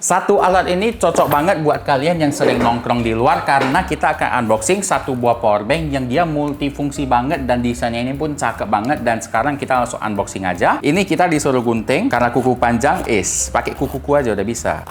Satu alat ini cocok banget buat kalian yang sering nongkrong di luar karena kita akan unboxing satu buah power bank yang dia multifungsi banget dan desainnya ini pun cakep banget. Dan sekarang kita langsung unboxing aja. Ini kita disuruh gunting karena kuku panjang, pakai kuku aja udah bisa.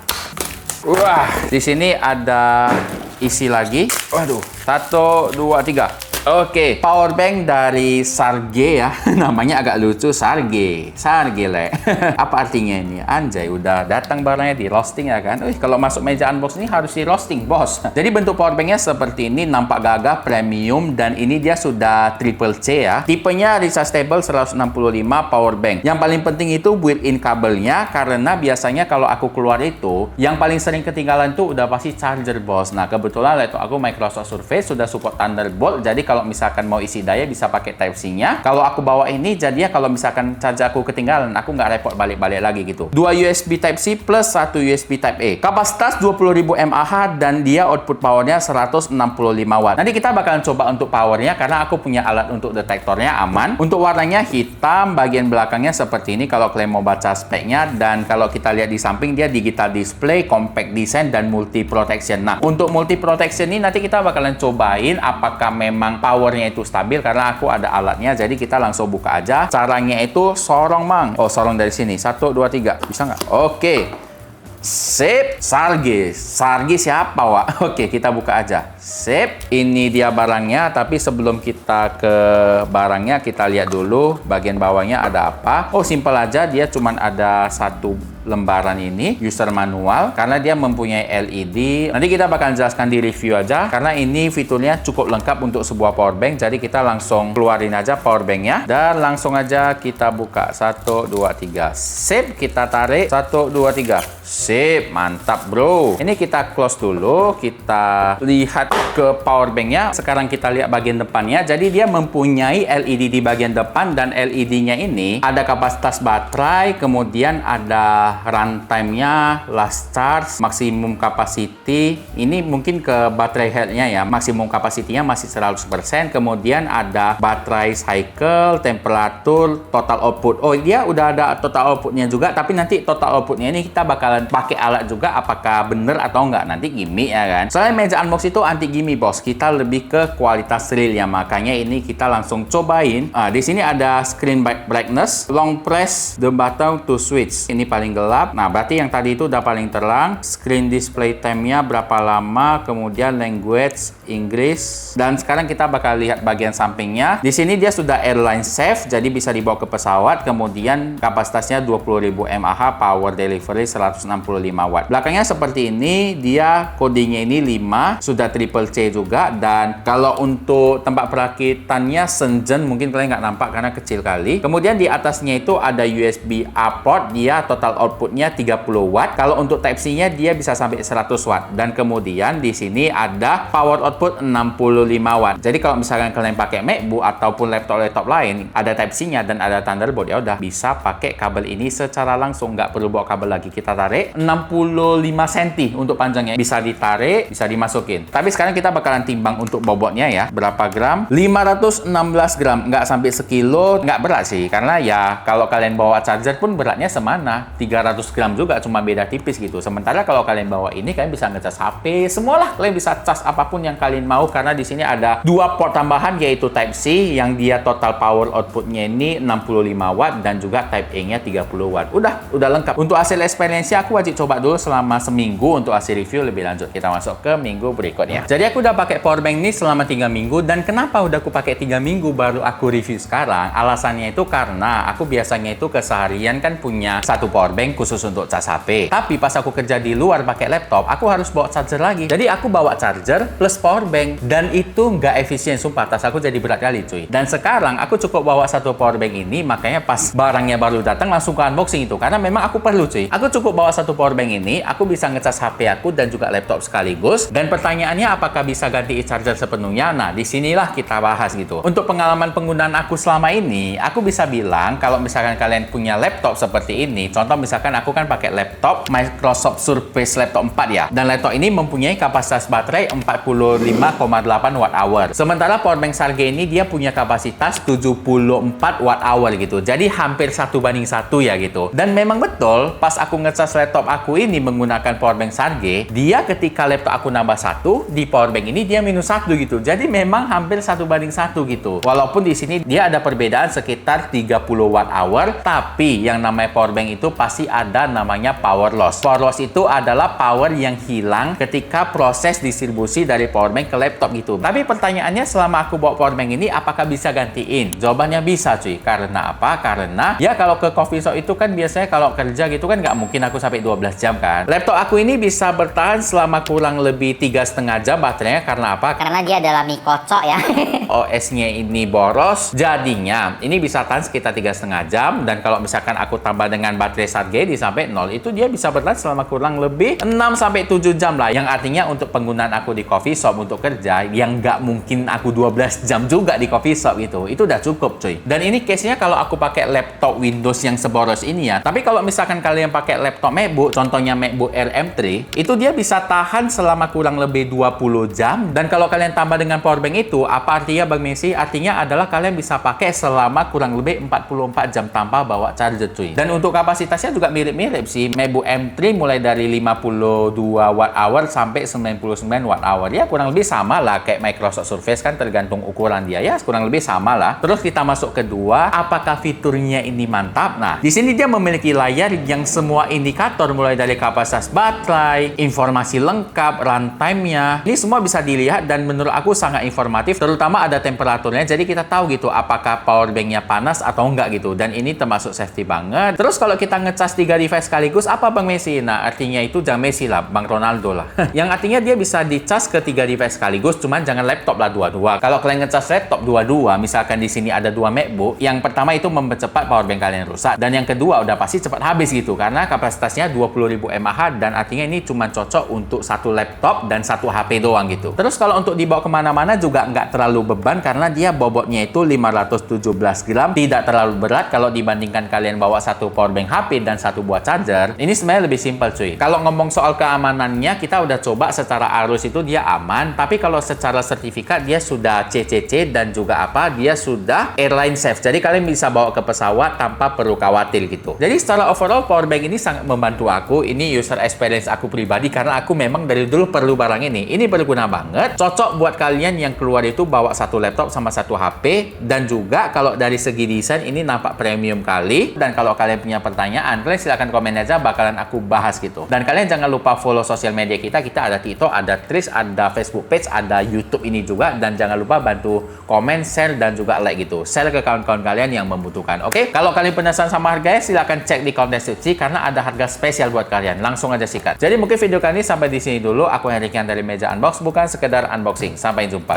Wah, di sini ada isi lagi. Waduh, 1, 2, 3. Oke, power bank dari Sarge ya. Namanya agak lucu, Sarge le. Apa artinya ini? Anjay, udah datang barangnya di roasting ya kan. Kalau masuk meja unboxing ini harus di roasting, bos. Jadi bentuk power banknya seperti ini, nampak gagah, premium, dan ini dia sudah triple C ya. Tipenya rechargeable 165 power bank. Yang paling penting itu built-in kabelnya, karena biasanya kalau aku keluar itu, yang paling sering ketinggalan tuh udah pasti charger, bos. Nah, kebetulan laptop aku Microsoft Surface sudah support Thunderbolt, jadi kalau misalkan mau isi daya bisa pakai Type-C-nya. Kalau aku bawa ini, jadi ya kalau misalkan charger aku ketinggalan, aku nggak repot balik-balik lagi gitu. 2 USB Type-C plus 1 USB Type-A. Kapasitas 20.000 mAh dan dia output powernya 165 watt. Nanti kita bakalan coba untuk powernya karena aku punya alat untuk detektornya aman. Untuk warnanya hitam, bagian belakangnya seperti ini kalau kalian mau baca speknya. Dan kalau kita lihat di samping, dia digital display, compact design, dan multi protection. Nah, untuk multi protection ini nanti kita bakalan cobain apakah memang powernya itu stabil karena aku ada alatnya. Jadi kita langsung buka aja. Caranya itu sorong, Mang. Oh, sorong dari sini. 1, 2, 3. Bisa nggak? Oke. Sip. Sarge siapa, Wak? Oke, kita buka aja. Sip. Ini dia barangnya. Tapi sebelum kita ke barangnya, kita lihat dulu bagian bawahnya ada apa. Oh, simpel aja. Dia cuman ada satu lembaran ini, user manual, karena dia mempunyai LED. Nanti kita bakal jelaskan di review aja, karena ini fiturnya cukup lengkap untuk sebuah power bank. Jadi kita langsung keluarin aja power banknya, dan langsung aja kita buka. 1, 2, 3. Sip, kita tarik. 1, 2, 3. Sip, mantap bro. Ini kita close dulu, kita lihat ke power banknya. Sekarang kita lihat bagian depannya. Jadi dia mempunyai LED di bagian depan, dan LED-nya ini ada kapasitas baterai, kemudian ada runtime-nya, last charge, maksimum capacity. Ini mungkin ke baterai health-nya ya. Maksimum capacity-nya masih 100%. Kemudian ada baterai cycle, temperatur, total output. Oh, dia udah ada total output-nya juga, tapi nanti total output-nya ini kita bakalan pakai alat juga, apakah bener atau enggak. Nanti gimmick ya kan. Soalnya meja unbox itu anti gimmick, bos. Kita lebih ke kualitas real ya. Makanya ini kita langsung cobain. Di sini ada screen brightness, long press the button to switch. Ini paling gelap. Nah, berarti yang tadi itu udah paling terang. Screen display time-nya berapa lama, kemudian language Inggris. Dan sekarang kita bakal lihat bagian sampingnya. Di sini dia sudah airline safe, jadi bisa dibawa ke pesawat. Kemudian kapasitasnya 20.000 mAh, power delivery 165 watt. Belakangnya seperti ini, dia codingnya ini 5, sudah triple C juga. Dan kalau untuk tempat perakitannya Shenzhen, mungkin kalian nggak nampak karena kecil kali. Kemudian di atasnya itu ada USB A port, dia total outputnya 30 watt. Kalau untuk Type-C-nya dia bisa sampai 100 watt. Dan kemudian di sini ada power output 65 watt. Jadi kalau misalkan kalian pakai MacBook ataupun laptop lain, ada Type-C-nya dan ada Thunderbolt, ya udah bisa pakai kabel ini secara langsung, nggak perlu bawa kabel lagi. Kita tarik 65 cm untuk panjangnya, bisa ditarik, bisa dimasukin. Tapi sekarang kita bakalan timbang untuk bobotnya ya. Berapa gram? 516 gram. Nggak sampai sekilo, nggak berat sih. Karena ya kalau kalian bawa charger pun beratnya semana. 300 gram juga, cuma beda tipis gitu. Sementara kalau kalian bawa ini, kalian bisa ngecas HP, semualah. Kalian bisa cas apapun yang kalian mau, karena di sini ada 2 port tambahan, yaitu Type-C yang dia total power outputnya ini 65 watt dan juga Type-A-nya 30 watt. Udah lengkap. Untuk hasil experience aku wajib coba dulu selama seminggu untuk hasil review lebih lanjut. Kita masuk ke minggu berikutnya. Jadi aku udah pakai power bank ini selama 3 minggu, dan kenapa udah aku pakai 3 minggu baru aku review sekarang? Alasannya itu karena aku biasanya itu keseharian kan punya satu power bank khusus untuk cas HP. Tapi pas aku kerja di luar pakai laptop, aku harus bawa charger lagi. Jadi aku bawa charger plus power bank, dan itu nggak efisien, sumpah. Tas aku jadi berat kali cuy. Dan sekarang aku cukup bawa satu power bank ini, makanya pas barangnya baru datang langsung ke unboxing itu, karena memang aku perlu cuy. Aku cukup bawa satu power bank ini, aku bisa ngecas HP aku dan juga laptop sekaligus. Dan pertanyaannya, apakah bisa ganti charger sepenuhnya? Nah, disinilah kita bahas gitu. Untuk pengalaman penggunaan aku selama ini, aku bisa bilang kalau misalkan kalian punya laptop seperti ini, contoh misalkan misalkan aku kan pakai laptop Microsoft Surface Laptop 4 ya. Dan laptop ini mempunyai kapasitas baterai 45,8 watt hour. Sementara powerbank Sarge ini dia punya kapasitas 74 watt hour gitu. Jadi hampir 1:1 ya gitu. Dan memang betul, pas aku ngecas laptop aku ini menggunakan powerbank Sarge, dia ketika laptop aku nambah 1, di powerbank ini dia -1 gitu. Jadi memang hampir 1:1 gitu. Walaupun di sini dia ada perbedaan sekitar 30 watt hour, tapi yang namanya powerbank itu pasti ada namanya power loss. Power loss itu adalah power yang hilang ketika proses distribusi dari powerbank ke laptop gitu. Tapi pertanyaannya, selama aku bawa powerbank ini apakah bisa gantiin? Jawabannya bisa cuy. Karena apa? Karena ya kalau ke coffee shop itu kan biasanya kalau kerja gitu kan nggak mungkin aku sampai 12 jam kan. Laptop aku ini bisa bertahan selama kurang lebih 3,5 jam baterainya. Karena apa? Karena dia adalah mie kocok ya. OS-nya ini boros, jadinya ini bisa tahan sekitar 3,5 jam. Dan kalau misalkan aku tambah dengan baterai Sarge di sampai 0, itu dia bisa bertahan selama kurang lebih 6-7 jam lah. Yang artinya untuk penggunaan aku di coffee shop untuk kerja, yang nggak mungkin aku 12 jam juga di coffee shop gitu, itu udah cukup cuy. Dan ini case-nya kalau aku pakai laptop Windows yang seboros ini ya. Tapi kalau misalkan kalian pakai laptop MacBook, contohnya MacBook Air M3, itu dia bisa tahan selama kurang lebih 20 jam. Dan kalau kalian tambah dengan powerbank itu, apa artinya Bang Messi? Artinya adalah kalian bisa pakai selama kurang lebih 44 jam tanpa bawa charger cuy. Dan untuk kapasitasnya juga mirip-mirip sih. MacBook M3 mulai dari 52 watt hour sampai 99 watt hour. Ya kurang lebih sama lah kayak Microsoft Surface kan, tergantung ukuran dia ya, kurang lebih sama lah. Terus kita masuk kedua, apakah fiturnya ini mantap? Nah, di sini dia memiliki layar yang semua indikator mulai dari kapasitas baterai, informasi lengkap, runtime-nya. Ini semua bisa dilihat dan menurut aku sangat informatif, terutama ada temperaturnya. Jadi kita tahu gitu apakah powerbank-nya panas atau enggak gitu. Dan ini termasuk safety banget. Terus kalau kita ngecas 3 device sekaligus, apa Bang Messi? Nah, artinya itu jangan Messi lah, Bang Ronaldo lah. Yang artinya dia bisa dicas ke 3 device sekaligus, cuman jangan laptop lah dua-dua. Kalau kalian ngecas laptop dua-dua, misalkan di sini ada 2 MacBook, yang pertama itu mempercepat powerbank kalian rusak, dan yang kedua udah pasti cepat habis gitu karena kapasitasnya 20.000 mAh, dan artinya ini cuma cocok untuk satu laptop dan satu HP doang gitu. Terus kalau untuk dibawa kemana-mana juga nggak terlalu beban karena dia bobotnya itu 517 gram, tidak terlalu berat kalau dibandingkan kalian bawa satu powerbank HP dan satu buah charger. Ini sebenarnya lebih simpel cuy. Kalau ngomong soal keamanannya, kita udah coba secara arus itu dia aman, tapi kalau secara sertifikat dia sudah CCC dan juga apa, dia sudah airline safe. Jadi kalian bisa bawa ke pesawat tanpa perlu khawatir gitu. Jadi secara overall powerbank ini sangat membantu aku. Ini user experience aku pribadi karena aku memang dari dulu perlu barang ini. Ini berguna banget. Cocok buat kalian yang keluar itu bawa satu laptop sama satu HP, dan juga kalau dari segi desain ini nampak premium kali. Dan kalau kalian punya pertanyaan, kalian silahkan komen aja, bakalan aku bahas gitu. Dan kalian jangan lupa follow sosial media kita. Kita ada TikTok, ada Threads, ada Facebook page, ada YouTube ini juga. Dan jangan lupa bantu komen, share, dan juga like gitu. Share ke kawan-kawan kalian yang membutuhkan. Oke? Kalau kalian penasaran sama harganya, silahkan cek di kolom deskripsi karena ada harga spesial buat kalian. Langsung aja sikat. Jadi mungkin video kali ini sampai di sini dulu. Aku Henrikian dari Meja Unbox, bukan sekedar unboxing. Sampai jumpa.